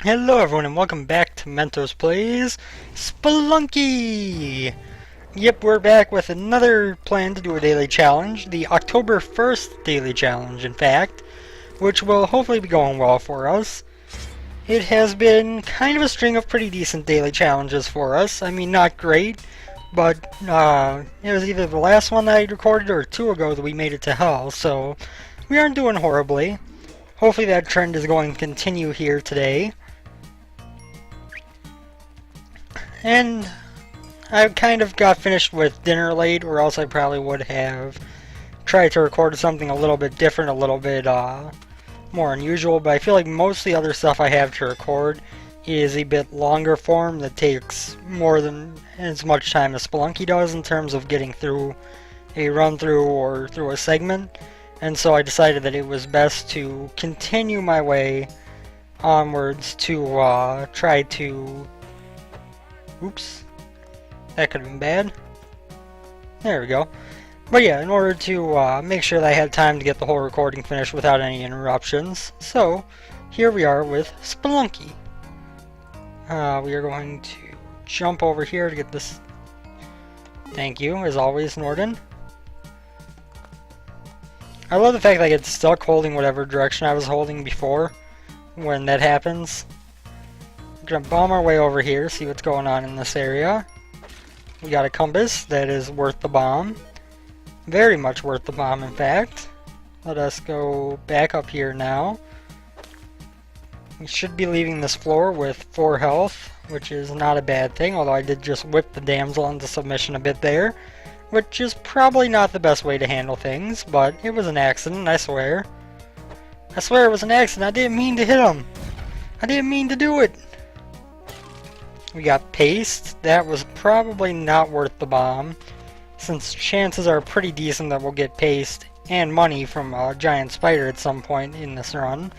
Hello everyone and welcome back to Mentos Plays Spelunky! Yep, we're back with another plan to do a daily challenge, the October 1st daily challenge in fact, which will hopefully be going well for us. It has been kind of a string of pretty decent daily challenges for us. I mean, not great, but it was either the last one that I recorded or two ago that we made it to hell, so we aren't doing horribly. Hopefully that trend is going to continue here today. And I kind of got finished with dinner late, or else I probably would have tried to record something a little bit different, a little bit more unusual, but I feel like most of the other stuff I have to record is a bit longer form that takes more than as much time as Spelunky does in terms of getting through a run-through or through a segment, and so I decided that it was best to continue my way onwards to try to... Oops. That could have been bad. There we go. But yeah, in order to make sure that I had time to get the whole recording finished without any interruptions. So, here we are with Spelunky. We are going to jump over here to get this. Thank you, as always, Norden. I love the fact that I get stuck holding whatever direction I was holding before when that happens. Gonna bomb our way over here, see what's going on in this area. We got a compass that is worth the bomb. Very much worth the bomb, in fact. Let us go back up here now. We should be leaving this floor with 4 health, which is not a bad thing, although I did just whip the damsel into submission a bit there, which is probably not the best way to handle things, but it was an accident, I swear. I swear it was an accident, I didn't mean to hit him. I didn't mean to do it. We got paste. That was probably not worth the bomb, since chances are pretty decent that we'll get paste and money from a giant spider at some point in this run.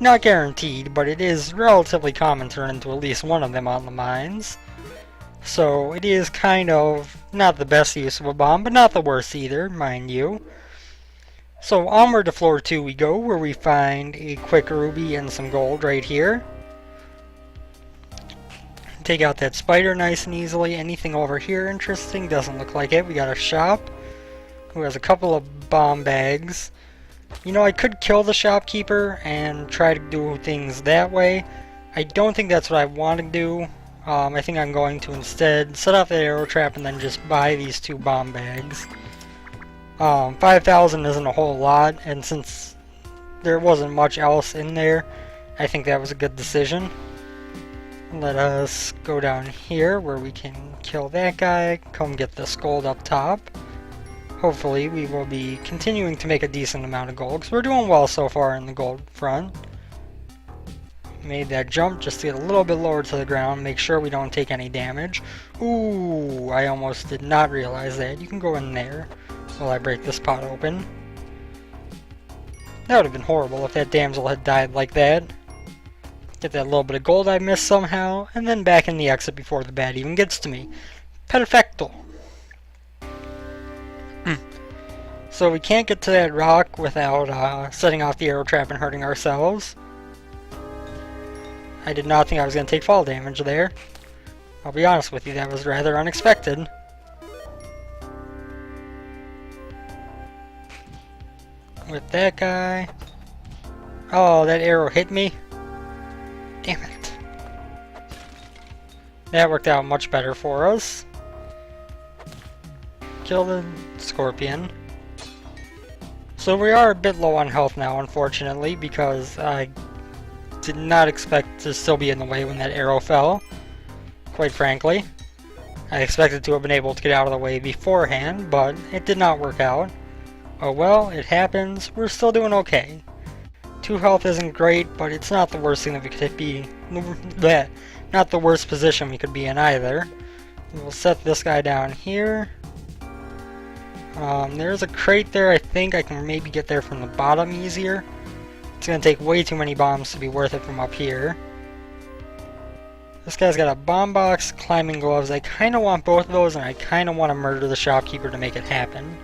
Not guaranteed, but it is relatively common to run into at least one of them on the mines. So it is kind of not the best use of a bomb, but not the worst either, mind you. So onward to floor 2 we go, where we find a quick ruby and some gold right here. Take out that spider nice and easily. Anything over here interesting? Doesn't look like it. We got a shop who has a couple of bomb bags. You know, I could kill the shopkeeper and try to do things that way. I don't think that's what I want to do. I think I'm going to instead set off that arrow trap and then just buy these 2 bomb bags. 5,000 isn't a whole lot, and since there wasn't much else in there, I think that was a good decision. Let us go down here where we can kill that guy, come get this gold up top. Hopefully we will be continuing to make a decent amount of gold, because we're doing well so far in the gold front. Made that jump just to get a little bit lower to the ground, make sure we don't take any damage. Ooh, I almost did not realize that. You can go in there while I break this pot open. That would have been horrible if that damsel had died like that. Get that little bit of gold I missed somehow, and then back in the exit before the bat even gets to me. Perfecto! So we can't get to that rock without setting off the arrow trap and hurting ourselves. I did not think I was going to take fall damage there. I'll be honest with you, that was rather unexpected. With that guy... Oh, that arrow hit me. Damn it. That worked out much better for us. Kill the scorpion. So we are a bit low on health now, unfortunately, because I did not expect to still be in the way when that arrow fell. Quite frankly. I expected to have been able to get out of the way beforehand, but it did not work out. Oh well, it happens. We're still doing okay. 2 health isn't great, but it's not the worst thing that we could be. Not the worst position we could be in either. We'll set this guy down here. There's a crate there. I think I can maybe get there from the bottom easier. It's going to take way too many bombs to be worth it from up here. This guy's got a bomb box, climbing gloves. I kind of want both of those, and I kind of want to murder the shopkeeper to make it happen.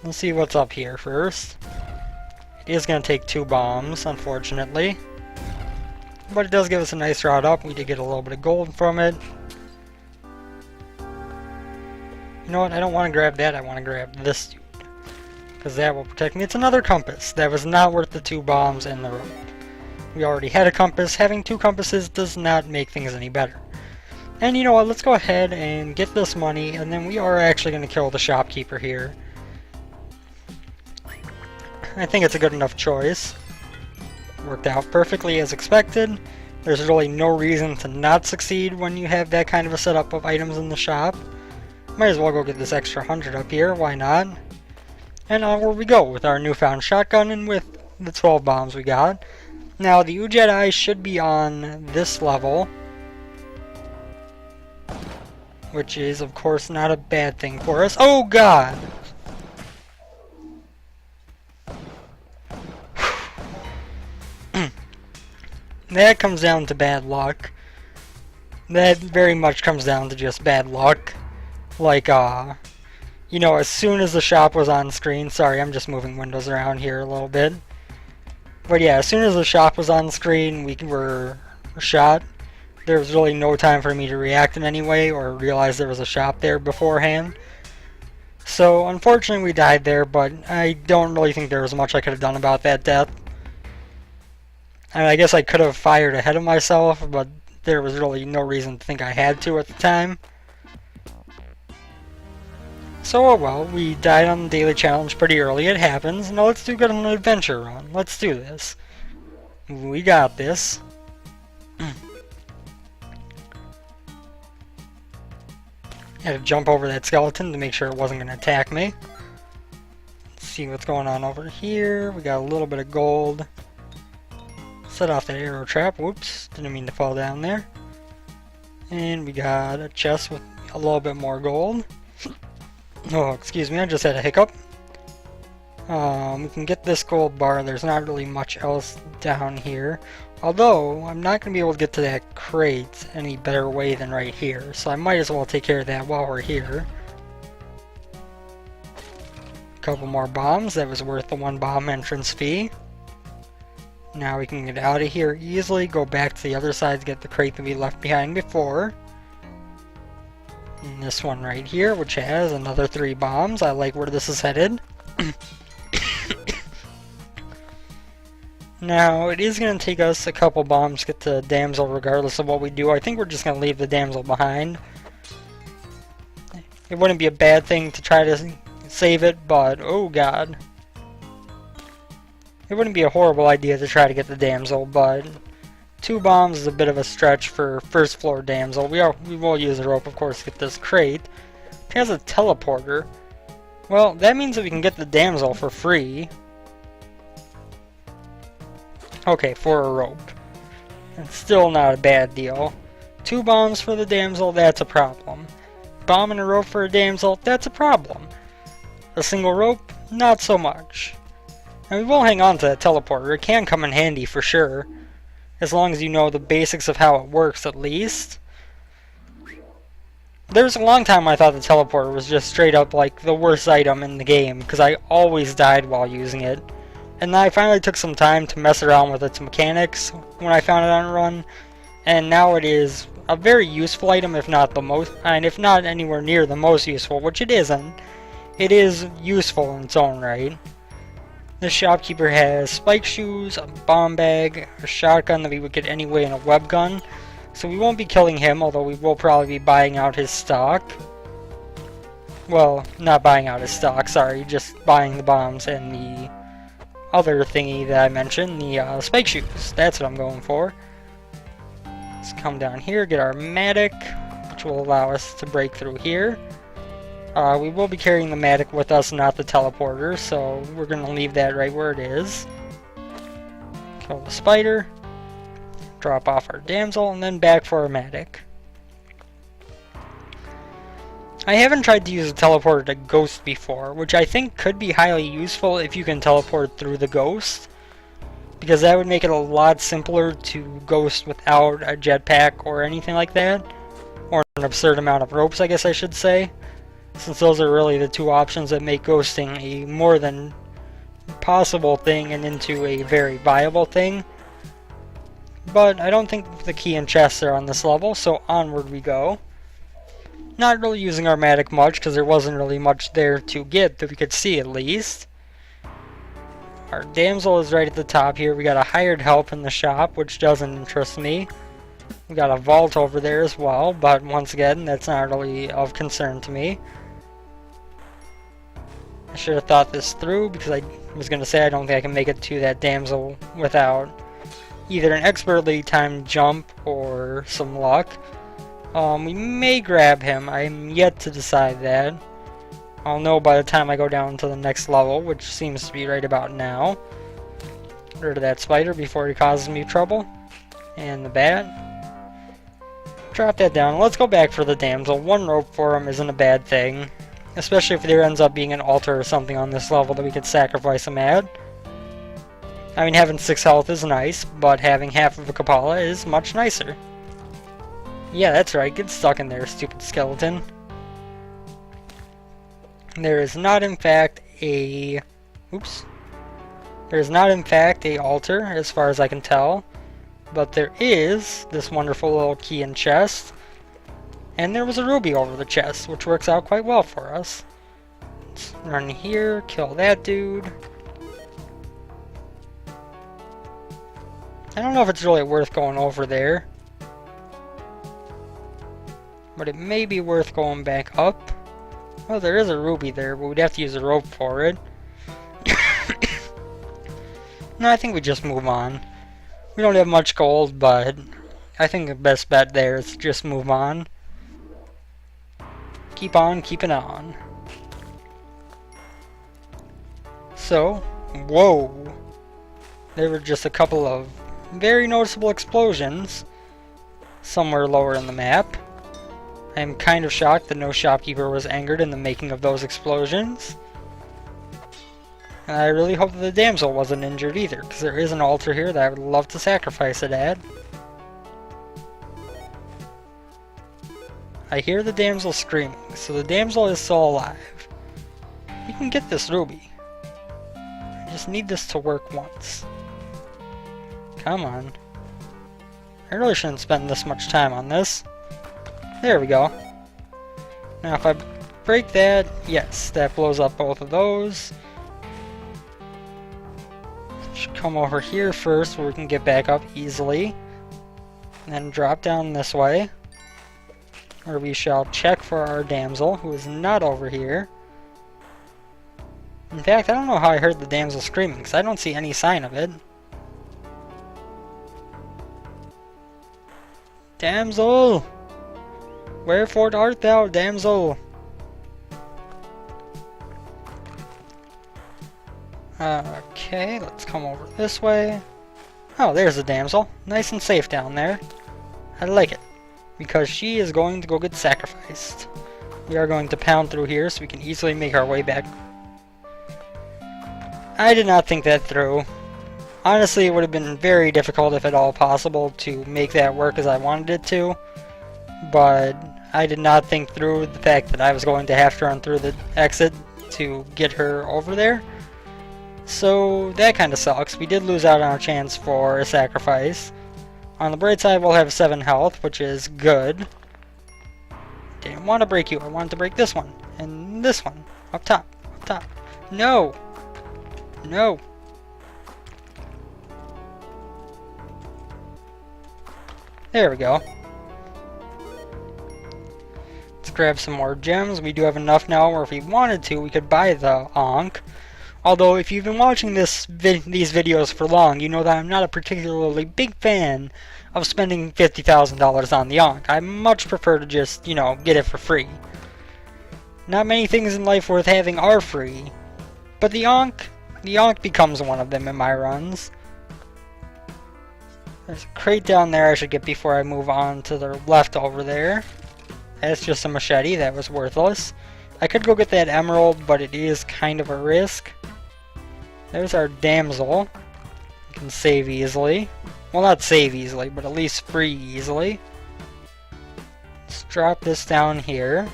Let's see what's up here first. It is going to take 2 bombs, unfortunately. But it does give us a nice route up. We did get a little bit of gold from it. You know what? I don't want to grab that. I want to grab this dude. Because that will protect me. It's another compass. That was not worth the 2 bombs and the rope. We already had a compass. Having 2 compasses does not make things any better. And you know what? Let's go ahead and get this money. And then we are actually going to kill the shopkeeper here. I think it's a good enough choice. Worked out perfectly as expected. There's really no reason to not succeed when you have that kind of a setup of items in the shop. Might as well go get this extra 100 up here, why not? And onward we go with our newfound shotgun and with the 12 bombs we got. Now the Jedi should be on this level, which is of course not a bad thing for us. Oh god! That comes down to bad luck. That very much comes down to just bad luck. Like, you know, as soon as the shop was on screen, sorry, I'm just moving windows around here a little bit. But yeah, as soon as the shop was on screen, we were shot. There was really no time for me to react in any way or realize there was a shop there beforehand. So, unfortunately, we died there, but I don't really think there was much I could have done about that death. I guess I could have fired ahead of myself, but there was really no reason to think I had to at the time. So, oh well, we died on the daily challenge pretty early, it happens. Now let's do good on an adventure run. Let's do this. We got this. Had to jump over that skeleton to make sure it wasn't going to attack me. Let's see what's going on over here. We got a little bit of gold. Set off that arrow trap. Whoops, didn't mean to fall down there. And we got a chest with a little bit more gold. Oh, excuse me, I just had a hiccup. We can get this gold bar. There's not really much else down here. Although, I'm not going to be able to get to that crate any better way than right here. So I might as well take care of that while we're here. A couple more bombs. That was worth the 1 bomb entrance fee. Now we can get out of here easily, go back to the other side to get the crate that we left behind before. And this one right here, which has another 3 bombs. I like where this is headed. Now, it is going to take us a couple bombs to get to Damsel regardless of what we do. I think we're just going to leave the Damsel behind. It wouldn't be a bad thing to try to save it, but oh god. It wouldn't be a horrible idea to try to get the Damsel, but 2 bombs is a bit of a stretch for first floor Damsel. We will use a rope, of course, to get this crate. It has a teleporter. Well, that means that we can get the Damsel for free. Okay, for a rope. It's still not a bad deal. 2 bombs for the Damsel, that's a problem. Bomb and a rope for a Damsel, that's a problem. A single rope, not so much. And we will hang on to that teleporter. It can come in handy for sure. As long as you know the basics of how it works, at least. There was a long time I thought the teleporter was just straight up like the worst item in the game, because I always died while using it. And then I finally took some time to mess around with its mechanics when I found it on a run, and now it is a very useful item, if not the most, and if not anywhere near the most useful, which it isn't. It is useful in its own right. This shopkeeper has spike shoes, a bomb bag, a shotgun that we would get anyway, and a web gun. So we won't be killing him, although we will probably be buying out his stock. Well, not buying out his stock, sorry, just buying the bombs and the other thingy that I mentioned, the spike shoes. That's what I'm going for. Let's come down here, get our Matic, which will allow us to break through here. We will be carrying the Matic with us, not the teleporter, so we're going to leave that right where it is. Kill the spider, drop off our Damsel, and then back for our Matic. I haven't tried to use a teleporter to Ghost before, which I think could be highly useful if you can teleport through the Ghost, because that would make it a lot simpler to Ghost without a jetpack or anything like that, or an absurd amount of ropes, I guess I should say, since those are really the 2 options that make ghosting a more than possible thing and into a very viable thing. But I don't think the key and chests are on this level, so onward we go. Not really using our magic much, because there wasn't really much there to get that we could see at least. Our damsel is right at the top here. We got a hired help in the shop, which doesn't interest me. We got a vault over there as well, but once again, that's not really of concern to me. I should have thought this through, because I was going to say I don't think I can make it to that damsel without either an expertly timed jump or some luck. We may grab him. I'm yet to decide that. I'll know by the time I go down to the next level, which seems to be right about now. Get rid of that spider before he causes me trouble. And the bat. Drop that down. Let's go back for the damsel. One rope for him isn't a bad thing. Especially if there ends up being an altar or something on this level that we could sacrifice him at. I mean, having 6 health is nice, but having half of a Kapala is much nicer. Yeah, that's right. Get stuck in there, stupid skeleton. There is not, in fact, a... Oops. There is not, in fact, a altar, as far as I can tell. But there is this wonderful little key and chest. And there was a ruby over the chest, which works out quite well for us. Let's run here, kill that dude. I don't know if it's really worth going over there. But it may be worth going back up. Well, there is a ruby there, but we'd have to use a rope for it. No, I think we just move on. We don't have much gold, but I think the best bet there is to just move on. Keep on keeping on. So, whoa. There were just a couple of very noticeable explosions somewhere lower in the map. I am kind of shocked that no shopkeeper was angered in the making of those explosions. And I really hope that the damsel wasn't injured either, because there is an altar here that I would love to sacrifice it at. I hear the damsel screaming, so the damsel is still alive. We can get this ruby. I just need this to work once. Come on. I really shouldn't spend this much time on this. There we go. Now if I break that, yes, that blows up both of those. Should come over here first where we can get back up easily. And then drop down this way. Where we shall check for our damsel, who is not over here. In fact, I don't know how I heard the damsel screaming, because I don't see any sign of it. Damsel! Wherefore art thou, damsel? Okay, let's come over this way. Oh, there's the damsel. Nice and safe down there. I like it. Because she is going to go get sacrificed. We are going to pound through here so we can easily make our way back. I did not think that through. Honestly, it would have been very difficult, if at all possible, to make that work as I wanted it to. But I did not think through the fact that I was going to have to run through the exit to get her over there. So that kind of sucks. We did lose out on our chance for a sacrifice. On the bright side, we'll have 7 health, which is good. Didn't want to break you. I wanted to break this one. And this one. Up top. Up top. No! No! There we go. Let's grab some more gems. We do have enough now where if we wanted to, we could buy the Ankh. Although, if you've been watching these videos for long, you know that I'm not a particularly big fan of spending $50,000 on the Ankh. I much prefer to just, you know, get it for free. Not many things in life worth having are free, but the Ankh becomes one of them in my runs. There's a crate down there I should get before I move on to the left over there. That's just a machete, that was worthless. I could go get that emerald, but it is kind of a risk. There's our damsel. We can save easily. Well, not save easily, but at least free easily. Let's drop this down here.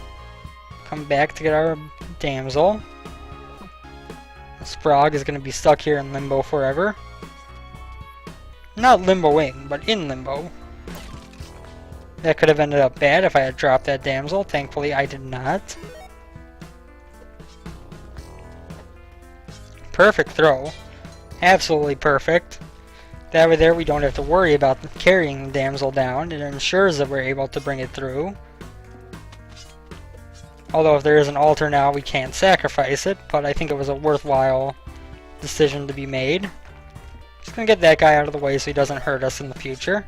Come back to get our damsel. This frog is going to be stuck here in limbo forever. Not limboing, but in limbo. That could have ended up bad if I had dropped that damsel. Thankfully, I did not. Perfect throw. Absolutely perfect. That way there, we don't have to worry about carrying the damsel down. It ensures that we're able to bring it through. Although if there is an altar now, we can't sacrifice it, but I think it was a worthwhile decision to be made. Just gonna get that guy out of the way so he doesn't hurt us in the future.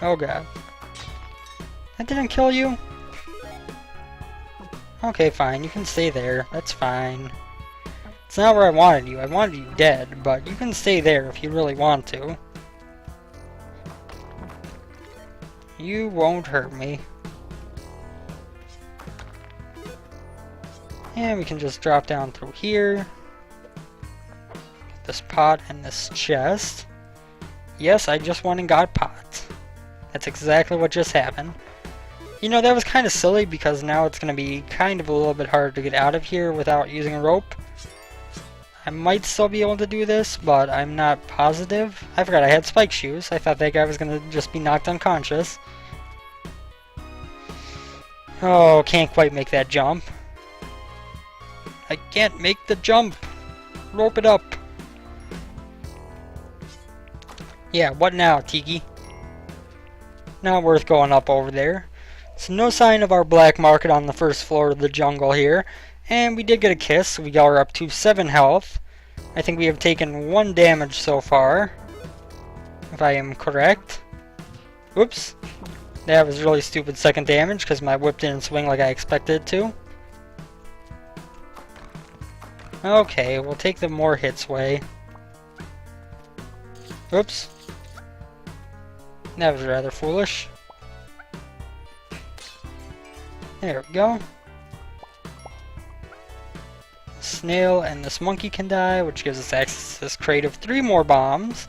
Oh god. That didn't kill you? Okay, fine, you can stay there. That's fine. It's not where I wanted you. I wanted you dead, but you can stay there if you really want to. You won't hurt me. And we can just drop down through here. Get this pot and this chest. Yes, I just went and got pot. That's exactly what just happened. You know, that was kind of silly because now it's going to be kind of a little bit harder to get out of here without using a rope. I might still be able to do this, but I'm not positive. I forgot I had spike shoes. I thought that guy was going to just be knocked unconscious. Oh, can't quite make that jump. I can't make the jump. Rope it up. Yeah, what now, Tiki? Not worth going up over there. So no sign of our black market on the first floor of the jungle here. And we did get a kiss, so we are up to 7 health. I think we have taken 1 damage so far, if I am correct. Oops. That was really stupid second damage, because my whip didn't swing like I expected it to. Okay, we'll take the more hits way. Oops. That was rather foolish. There we go. Snail and this monkey can die, which gives us access to this crate of 3 more bombs.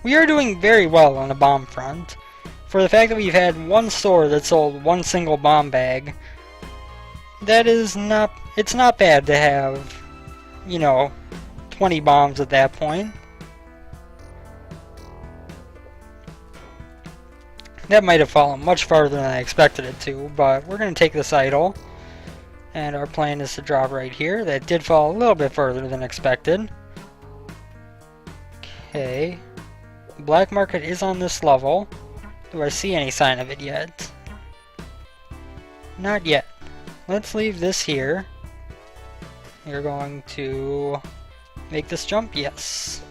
We are doing very well on the bomb front. For the fact that we've had 1 store that sold 1 single bomb bag, that is not, it's not bad to have, you know, 20 bombs at that point. That might have fallen much farther than I expected it to, but we're going to take this idol. And our plan is to drop right here. That did fall a little bit further than expected. Okay. The black market is on this level. Do I see any sign of it yet? Not yet. Let's leave this here. You're going to make this jump? Yes.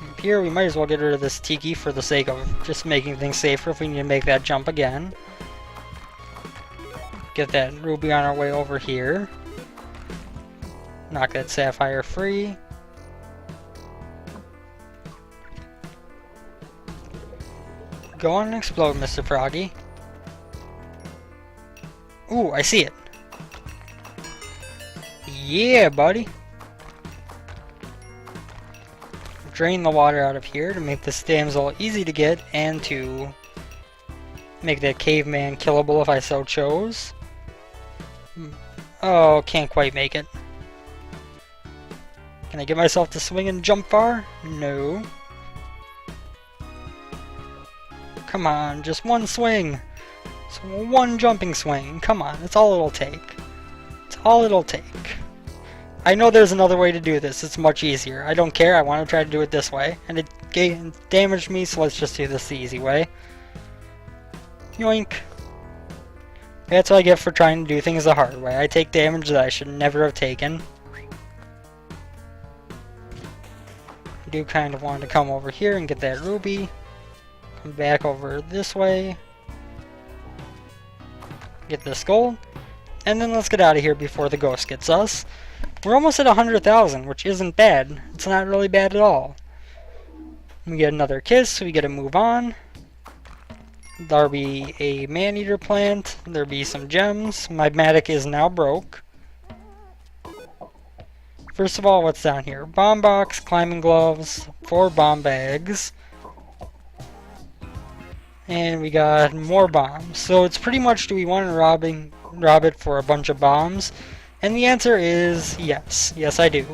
Up here, we might as well get rid of this Tiki for the sake of just making things safer if we need to make that jump again. Get that ruby on our way over here. Knock that sapphire free. Go on and explode, Mr. Froggy. Ooh, I see it. Yeah, buddy. Drain the water out of here to make this damsel easy to get and to make that caveman killable if I so chose. Oh, can't quite make it. Can I get myself to swing and jump far? No. Come on, just 1 swing. So 1 jumping swing. Come on, that's all it'll take. It's all it'll take. I know there's another way to do this. It's much easier. I don't care. I want to try to do it this way. And it damaged me, so let's just do this the easy way. Yoink. That's what I get for trying to do things the hard way. I take damage that I should never have taken. I do kind of want to come over here and get that ruby. Come back over this way. Get this gold. And then let's get out of here before the ghost gets us. We're almost at 100,000, which isn't bad. It's not really bad at all. We get another kiss, so we get to move on. There'll be a man-eater plant. There'll be some gems. My matic is now broke. First of all, what's down here? Bomb box, climbing gloves, 4 bomb bags. And we got more bombs. So it's pretty much, do we want to rob it for a bunch of bombs? And the answer is yes. Yes, I do.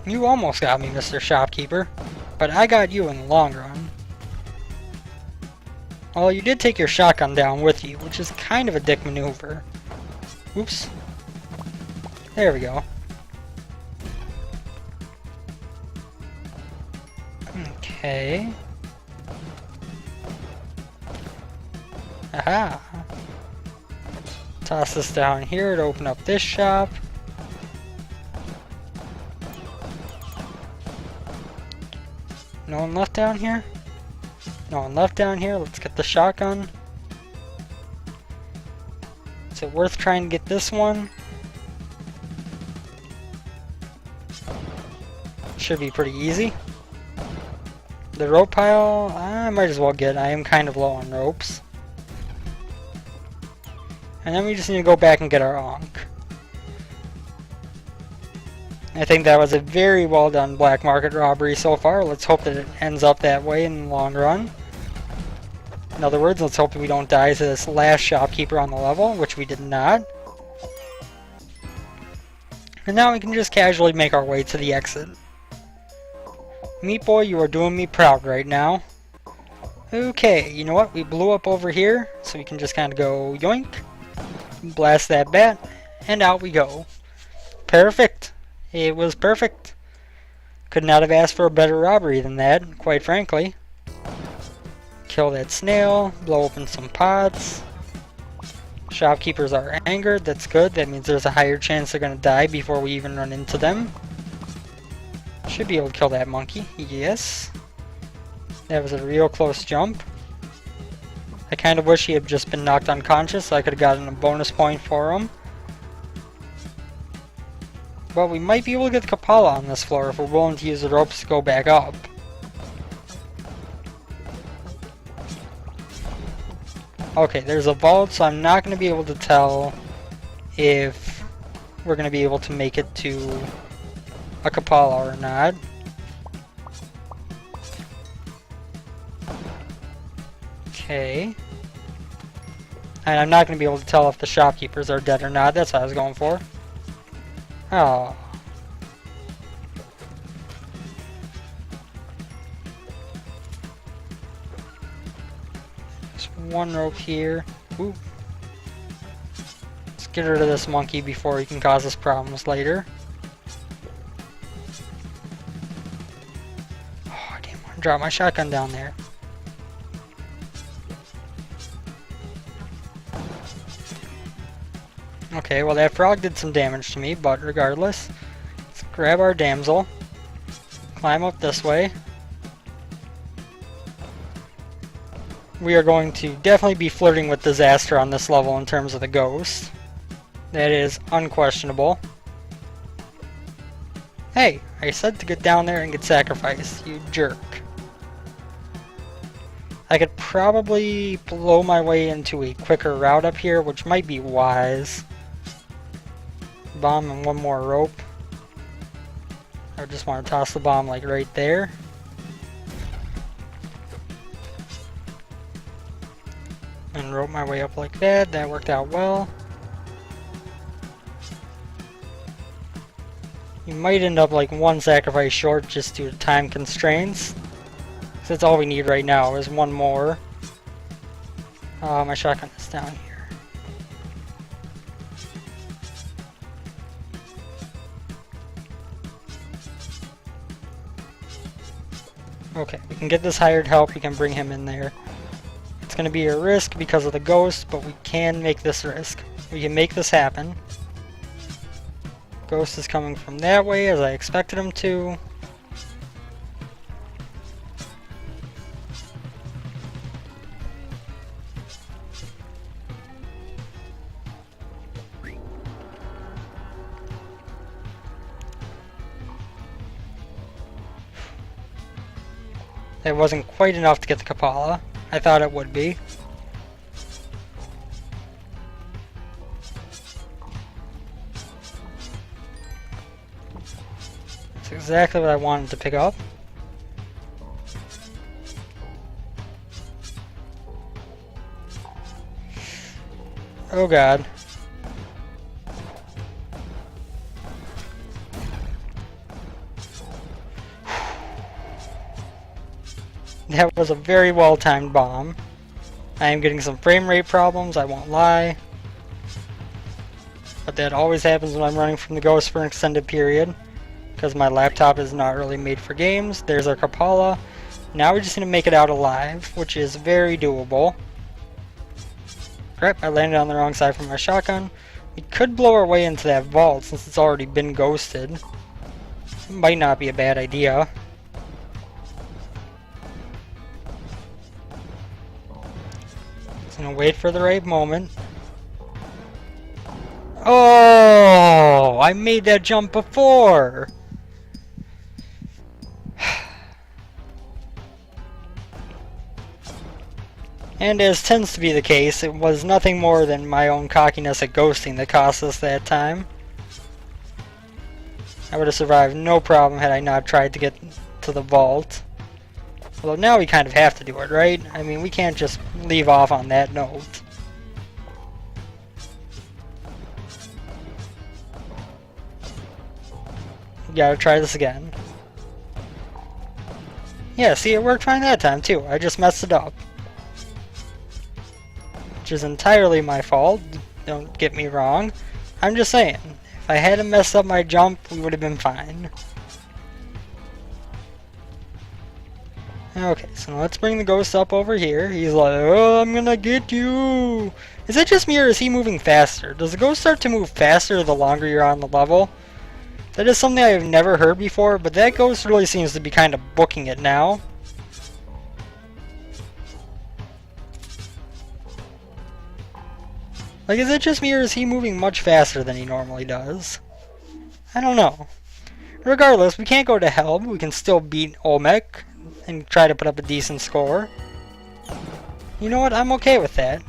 You almost got me, Mr. Shopkeeper, but I got you in the long run. Well, you did take your shotgun down with you, which is kind of a dick maneuver. Oops. There we go. Okay. Aha! Toss this down here to open up this shop. No one left down here? No one left down here. Let's get the shotgun. Is it worth trying to get this one? Should be pretty easy. The rope pile, I might as well get. I am kind of low on ropes. And then we just need to go back and get our Ankh. I think that was a very well done black market robbery so far. Let's hope that it ends up that way in the long run. In other words, let's hope that we don't die to this last shopkeeper on the level, which we did not. And now we can just casually make our way to the exit. Meat Boy, you are doing me proud right now. Okay, you know what? We blew up over here, so we can just kind of go yoink, blast that bat, and out we go. Perfect. It was perfect. Could not have asked for a better robbery than that, quite frankly. Kill that snail, blow open some pots. Shopkeepers are angered, that's good. That means there's a higher chance they're going to die before we even run into them. Should be able to kill that monkey, yes. That was a real close jump. I kind of wish he had just been knocked unconscious so I could have gotten a bonus point for him. But we might be able to get the Kapala on this floor if we're willing to use the ropes to go back up. Okay, there's a vault, so I'm not going to be able to tell if we're going to be able to make it to a Kapala or not. Okay. And I'm not going to be able to tell if the shopkeepers are dead or not. That's what I was going for. Oh. There's one rope here. Ooh. Let's get rid of this monkey before he can cause us problems later. Oh, I didn't want to drop my shotgun down there. Okay, well that frog did some damage to me, but regardless, let's grab our damsel, climb up this way. We are going to definitely be flirting with disaster on this level in terms of the ghost. That is unquestionable. Hey, I said to get down there and get sacrificed, you jerk. I could probably blow my way into a quicker route up here, which might be wise. Bomb and one more rope. I just want to toss the bomb like right there. And rope my way up like that. That worked out well. You might end up like one sacrifice short just due to time constraints. So that's all we need right now is one more. My shotgun is down here. Okay, we can get this hired help, we can bring him in there. It's going to be a risk because of the ghost, but we can make this risk. We can make this happen. Ghost is coming from that way as I expected him to. That wasn't quite enough to get the Kapala. I thought it would be. exactly what I wanted to pick up. Oh god. That was a very well-timed bomb. I am getting some frame rate problems, I won't lie. But that always happens when I'm running from the ghost for an extended period, because my laptop is not really made for games. There's our Kapala. Now we just need to make it out alive, which is very doable. Crap, I landed on the wrong side from my shotgun. We could blow our way into that vault since it's already been ghosted. It might not be a bad idea. Just gonna wait for the right moment. Oh, I made that jump before. And as tends to be the case, it was nothing more than my own cockiness at ghosting that cost us that time. I would have survived no problem had I not tried to get to the vault. Although now we kind of have to do it, right? I mean, we can't just leave off on that note. Gotta try this again. Yeah, see, it worked fine that time too. I just messed it up. Which is entirely my fault, don't get me wrong. I'm just saying, if I hadn't messed up my jump, we would have been fine. Okay, so let's bring the ghost up over here. He's like, oh, I'm gonna get you! Is it just me or is he moving faster? Does the ghost start to move faster the longer you're on the level? That is something I've never heard before, but that ghost really seems to be kind of booking it now. Like, is it just me or is he moving much faster than he normally does? I don't know. Regardless, we can't go to hell, but we can still beat Olmec and try to put up a decent score. You know what? I'm okay with that.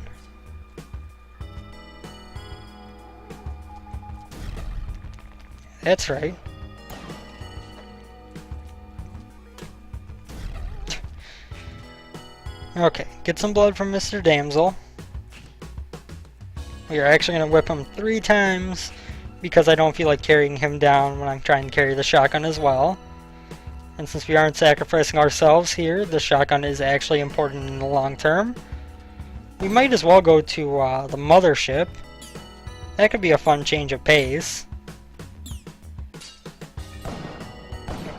That's right. Okay, get some blood from Mr. Damsel. We are actually going to whip him 3 times because I don't feel like carrying him down when I'm trying to carry the shotgun as well. And since we aren't sacrificing ourselves here, the shotgun is actually important in the long term. We might as well go to the mothership. That could be a fun change of pace.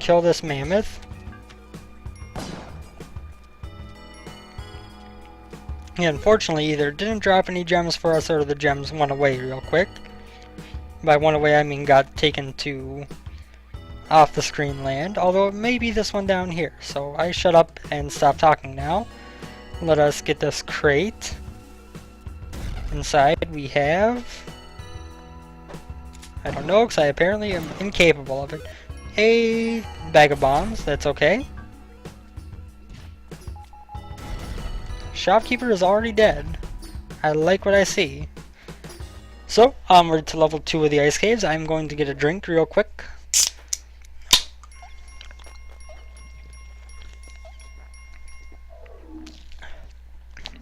Kill this mammoth. Yeah, unfortunately, either didn't drop any gems for us or the gems went away real quick. By went away, I mean got taken to off the screen land, although it may be this one down here. So I shut up and stop talking now. Let us get this crate. Inside we have... I don't know, because I apparently am incapable of it. A bag of bombs, that's okay. Shopkeeper is already dead. I like what I see. So, onward to level 2 of the ice caves. I'm going to get a drink real quick.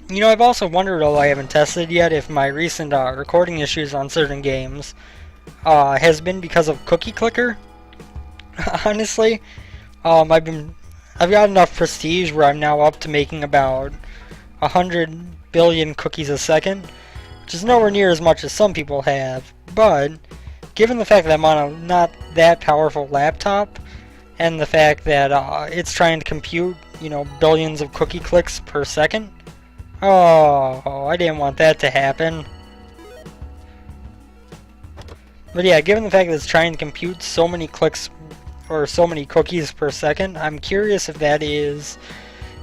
You know, I've also wondered, although I haven't tested yet, if my recent recording issues on certain games has been because of cookie clicker. Honestly, I've got enough prestige where I'm now up to making about 100 billion cookies a second, which is nowhere near as much as some people have. But given the fact that I'm on a not that powerful laptop, and the fact that it's trying to compute, you know, billions of cookie clicks per second, oh, I didn't want that to happen. But yeah, given the fact that it's trying to compute so many clicks or so many cookies per second, I'm curious if that is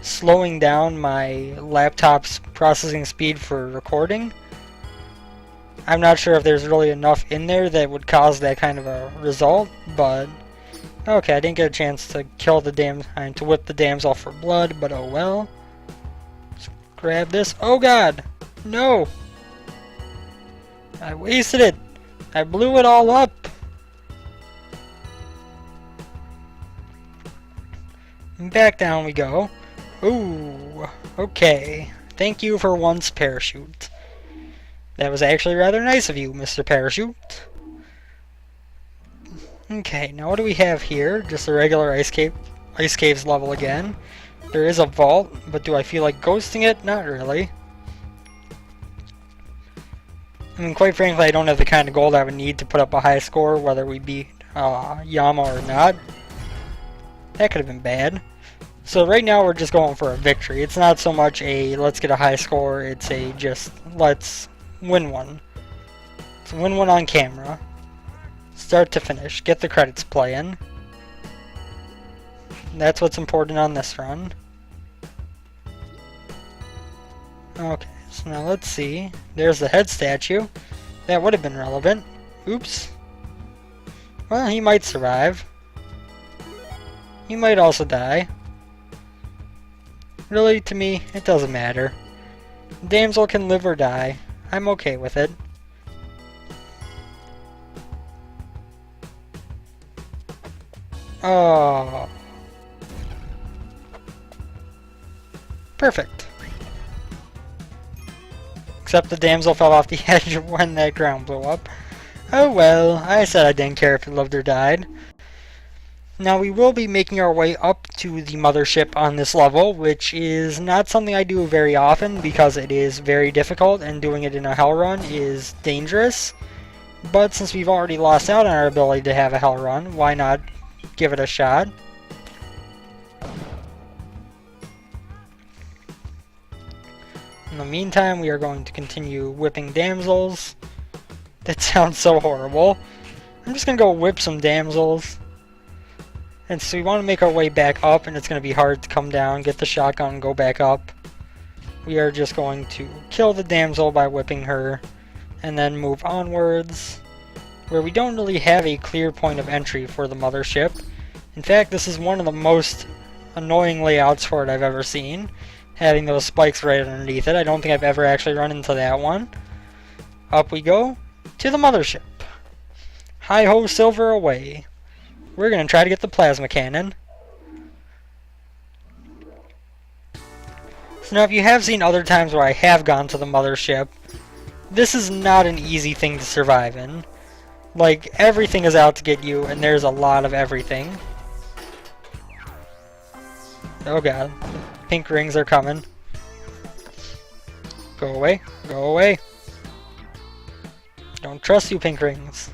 slowing down my laptop's processing speed for recording. I'm not sure if there's really enough in there that would cause that kind of a result, but okay, I didn't get a chance to kill the to whip the damsel for blood, but oh well. Let's grab this. Oh god! No! I wasted it! I blew it all up! And back down we go. Ooh, okay. Thank you for once, Parachute. That was actually rather nice of you, Mr. Parachute. Okay, now what do we have here? Just a regular ice caves level again. There is a vault, but do I feel like ghosting it? Not really. I mean, quite frankly, I don't have the kind of gold I would need to put up a high score, whether we beat Yama or not. That could have been bad. So right now we're just going for a victory. It's not so much a let's get a high score, it's a just let's win one. Let's win one on camera. Start to finish. Get the credits playing. That's what's important on this run. Okay, so now let's see. There's the head statue. That would have been relevant. Oops. Well, he might survive. He might also die. Really, to me, it doesn't matter. Damsel can live or die. I'm okay with it. Oh. Perfect. Except the damsel fell off the edge when that ground blew up. Oh well, I said I didn't care if it lived or died. Now we will be making our way up to the mothership on this level, which is not something I do very often because it is very difficult and doing it in a hell run is dangerous. But since we've already lost out on our ability to have a hell run, why not give it a shot? In the meantime, we are going to continue whipping damsels. That sounds so horrible. I'm just going to go whip some damsels. And so we want to make our way back up, and it's going to be hard to come down, get the shotgun, and go back up. We are just going to kill the damsel by whipping her, and then move onwards, where we don't really have a clear point of entry for the mothership. In fact, this is one of the most annoying layouts for it I've ever seen, having those spikes right underneath it. I don't think I've ever actually run into that one. Up we go to the mothership. Hi-ho, silver away. We're going to try to get the plasma cannon. So now if you have seen other times where I have gone to the mothership, this is not an easy thing to survive in. Like, everything is out to get you, and there's a lot of everything. Oh god. Pink rings are coming. Go away. Go away. Don't trust you, pink rings.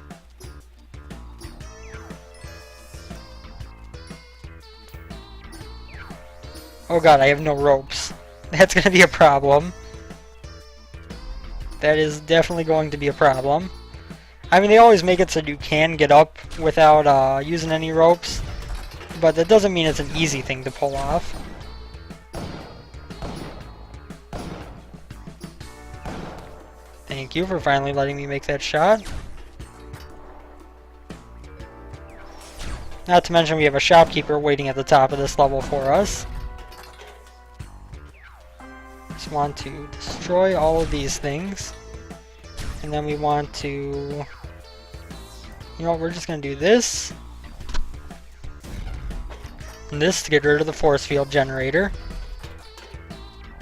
Oh god, I have no ropes. That's gonna be a problem. That is definitely going to be a problem. I mean, they always make it so you can get up without using any ropes, but that doesn't mean it's an easy thing to pull off. Thank you for finally letting me make that shot. Not to mention we have a shopkeeper waiting at the top of this level for us. Just want to destroy all of these things. And then we want to... You know what, we're just going to do this. And this to get rid of the force field generator.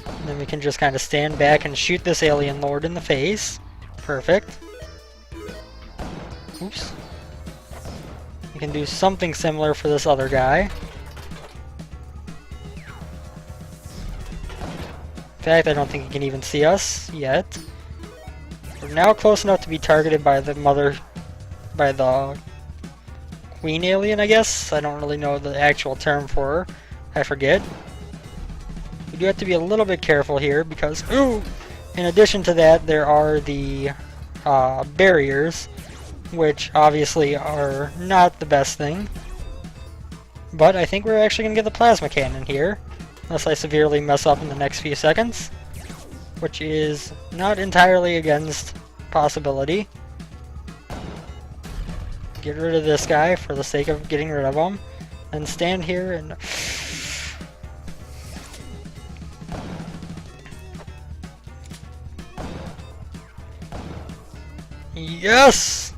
And then we can just kind of stand back and shoot this alien lord in the face. Perfect. Oops. We can do something similar for this other guy. In fact, I don't think he can even see us yet. We're now close enough to be targeted by the queen alien, I guess. I don't really know the actual term for her. I forget. We do have to be a little bit careful here because, ooh! In addition to that, there are the barriers, which obviously are not the best thing. But I think we're actually going to get the plasma cannon here. Unless I severely mess up in the next few seconds. Which is not entirely against possibility. Get rid of this guy for the sake of getting rid of him. And stand here and... Yes!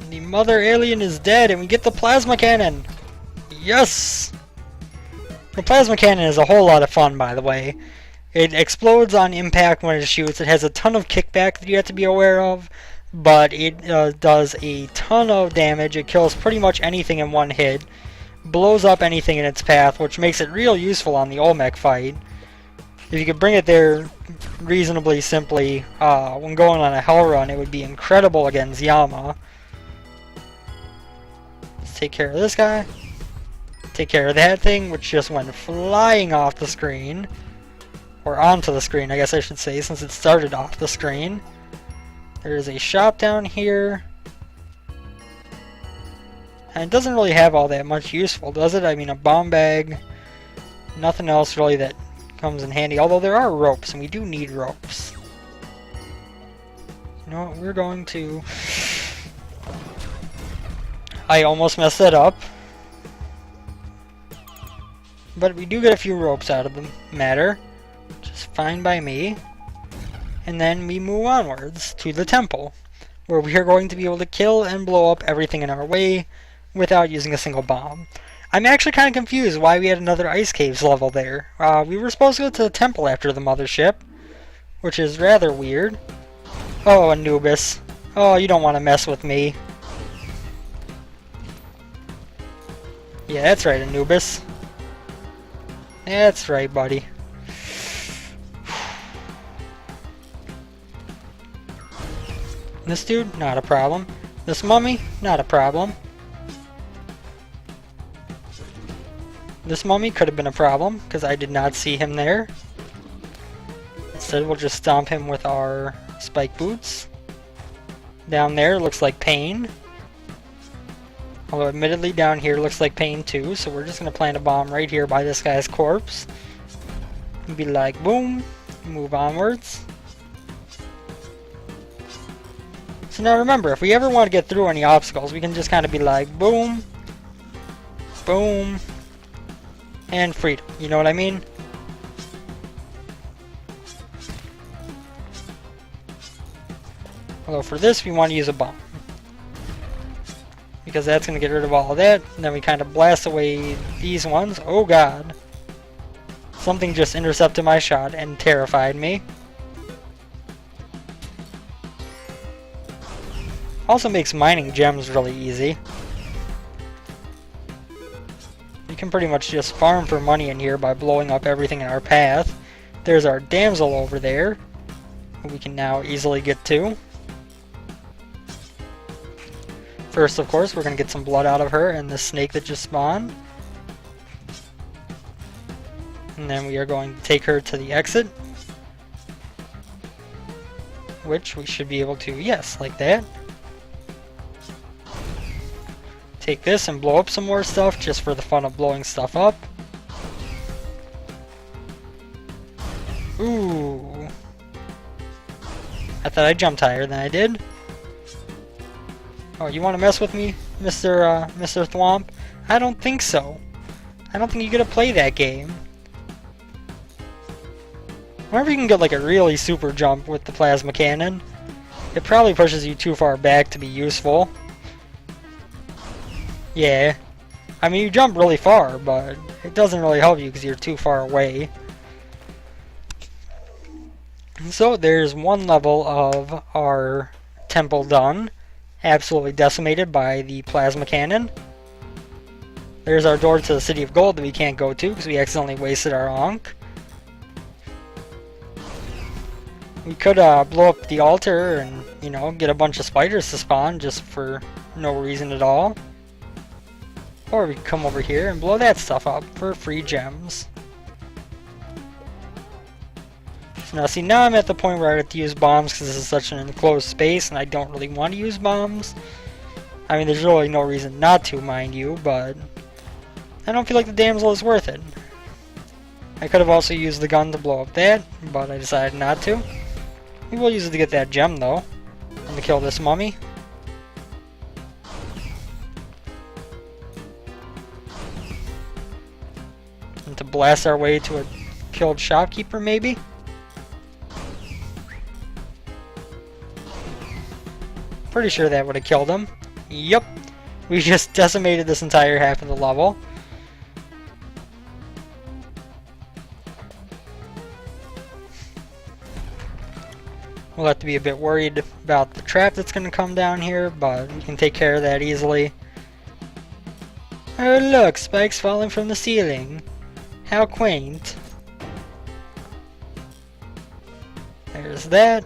The mother alien is dead and we get the plasma cannon! Yes! The plasma cannon is a whole lot of fun, by the way. It explodes on impact when it shoots. It has a ton of kickback that you have to be aware of, but it does a ton of damage. It kills pretty much anything in one hit, blows up anything in its path, which makes it real useful on the Olmec fight. If you could bring it there reasonably simply when going on a hell run, it would be incredible against Yama. Let's take care of this guy. Take care of that thing, which just went flying off the screen. Or onto the screen, I guess I should say, since it started off the screen. There's a shop down here. And it doesn't really have all that much useful, does it? I mean, a bomb bag. Nothing else really that comes in handy. Although there are ropes, and we do need ropes. You know what? We're going to... I almost messed that up. But we do get a few ropes out of the matter. Which is fine by me. And then we move onwards to the temple, where we are going to be able to kill and blow up everything in our way without using a single bomb. I'm actually kind of confused why we had another Ice Caves level there. We were supposed to go to the temple after the mothership, which is rather weird. Oh, Anubis. Oh, you don't want to mess with me. Yeah, that's right, Anubis. That's right, buddy. This dude, not a problem. This mummy, not a problem. This mummy could have been a problem, because I did not see him there. Instead, we'll just stomp him with our spike boots. Down there looks like pain. Although admittedly down here looks like pain too, so we're just going to plant a bomb right here by this guy's corpse. And be like, boom, move onwards. So now remember, if we ever want to get through any obstacles, we can just kind of be like, boom, boom, and freedom. You know what I mean? Although for this, we want to use a bomb. Because that's going to get rid of all of that. And then we kind of blast away these ones. Oh god. Something just intercepted my shot and terrified me. Also makes mining gems really easy. You can pretty much just farm for money in here by blowing up everything in our path. There's our damsel over there, who we can now easily get to. First, of course, we're going to get some blood out of her and the snake that just spawned. And then we are going to take her to the exit. Which we should be able to, yes, like that. Take this and blow up some more stuff, just for the fun of blowing stuff up. Ooh. I thought I jumped higher than I did. Oh, you want to mess with me, Mr. Thwomp? I don't think so. I don't think you get to play that game. Whenever you can get like a really super jump with the plasma cannon, it probably pushes you too far back to be useful. Yeah. I mean, you jump really far, but it doesn't really help you because you're too far away. So there's one level of our temple done. Absolutely decimated by the plasma cannon. There's our door to the City of Gold that we can't go to because we accidentally wasted our Ankh. We could blow up the altar and, you know, get a bunch of spiders to spawn just for no reason at all. Or we could come over here and blow that stuff up for free gems. So now, see, now I'm at the point where I have to use bombs because this is such an enclosed space and I don't really want to use bombs. I mean, there's really no reason not to, mind you, but I don't feel like the damsel is worth it. I could have also used the gun to blow up that, but I decided not to. We will use it to get that gem, though, and to kill this mummy. And to blast our way to a killed shopkeeper, maybe? Pretty sure that would have killed him. Yup. We just decimated this entire half of the level. We'll have to be a bit worried about the trap that's going to come down here, but we can take care of that easily. Oh look, spikes falling from the ceiling. How quaint. There's that.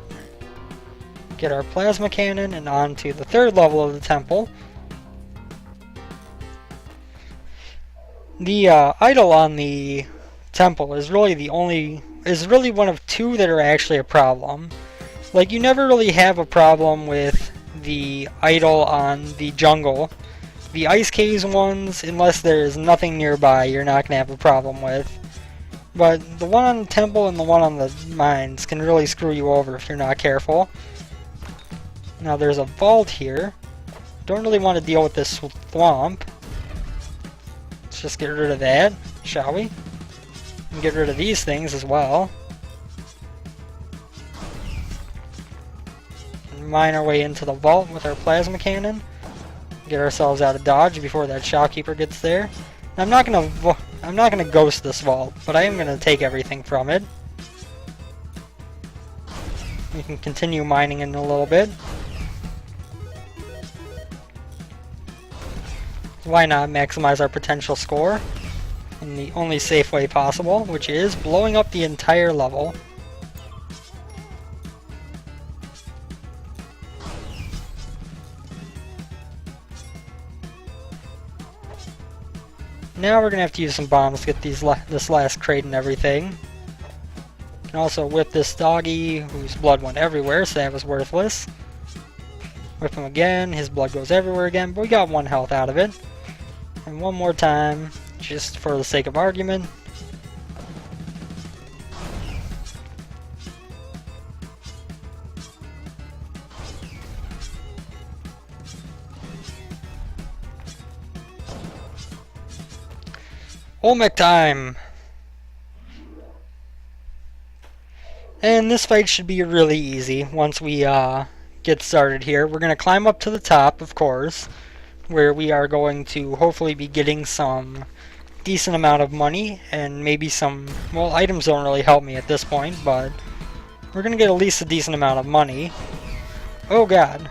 Get our plasma cannon and on to the third level of the temple. The idol on the temple is really one of two that are actually a problem. Like, you never really have a problem with the idol on the jungle. The ice caves ones, unless there's nothing nearby, you're not going to have a problem with. But the one on the temple and the one on the mines can really screw you over if you're not careful. Now there's a vault here. Don't really want to deal with this swamp. Let's just get rid of that, shall we? And get rid of these things as well. And mine our way into the vault with our plasma cannon. Get ourselves out of dodge before that shopkeeper gets there. I'm not gonna ghost this vault, but I am gonna take everything from it. We can continue mining in a little bit. Why not maximize our potential score in the only safe way possible, which is blowing up the entire level. Now we're going to have to use some bombs to get this last crate and everything. Can also whip this doggy, whose blood went everywhere, so that was worthless. Whip him again, his blood goes everywhere again, but we got 1 health out of it. And one more time, just for the sake of argument. Olmec time! And this fight should be really easy once we get started here. We're going to climb up to the top, of course, where we are going to hopefully be getting some decent amount of money and maybe some, well, items don't really help me at this point, but we're going to get at least a decent amount of money. Oh god.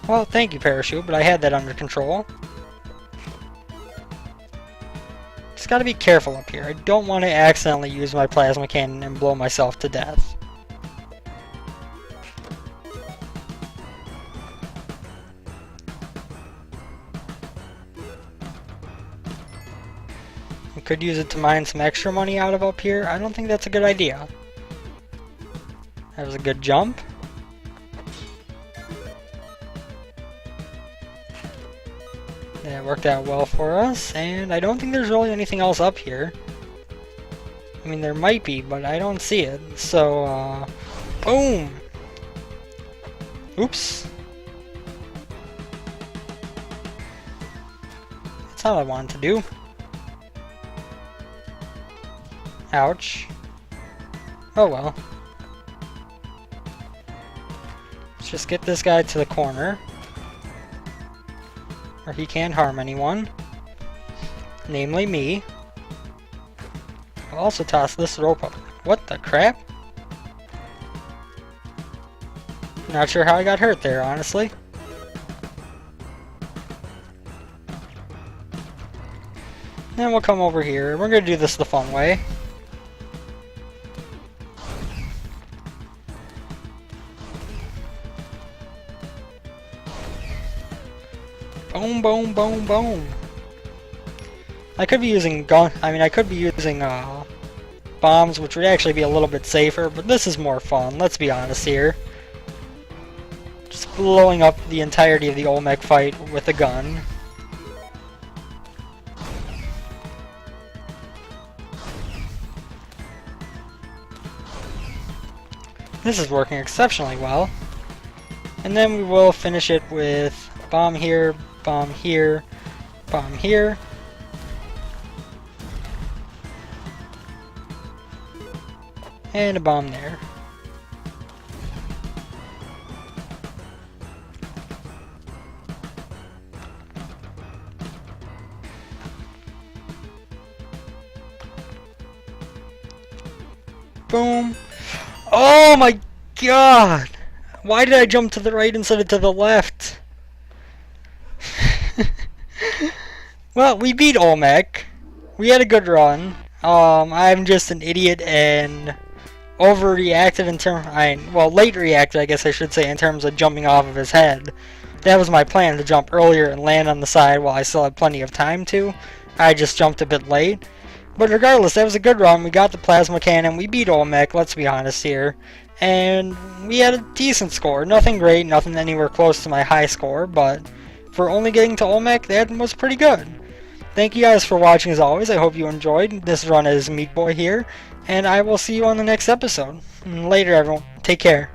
Well, thank you, Parachute, but I had that under control. Just gotta be careful up here. I don't want to accidentally use my plasma cannon and blow myself to death. We could use it to mine some extra money out of up here. I don't think that's a good idea. That was a good jump. That worked out well for us, and I don't think there's really anything else up here. I mean, there might be, but I don't see it. So, boom! Oops. That's not what I wanted to do. Ouch. Oh well. Let's just get this guy to the corner, where he can't harm anyone, namely me. I'll also toss this rope up. What the crap? Not sure how I got hurt there, honestly. Then we'll come over here. We're gonna do this the fun way. Boom, boom, boom, boom. I could be using bombs, which would actually be a little bit safer, but this is more fun, let's be honest here. Just blowing up the entirety of the Olmec fight with a gun. This is working exceptionally well. And then we will finish it with bomb here, bomb here, bomb here. And a bomb there. Boom. Oh my god! Why did I jump to the right instead of to the left? Well, we beat Olmec. We had a good run. I'm just an idiot and overreacted in late reacted, I guess I should say, in terms of jumping off of his head. That was my plan, to jump earlier and land on the side while I still had plenty of time to. I just jumped a bit late. But regardless, that was a good run. We got the plasma cannon. We beat Olmec, let's be honest here. And we had a decent score. Nothing great, nothing anywhere close to my high score, but for only getting to Olmec, that was pretty good. Thank you guys for watching as always. I hope you enjoyed. This run is Meat Boy here, and I will see you on the next episode. Later, everyone. Take care.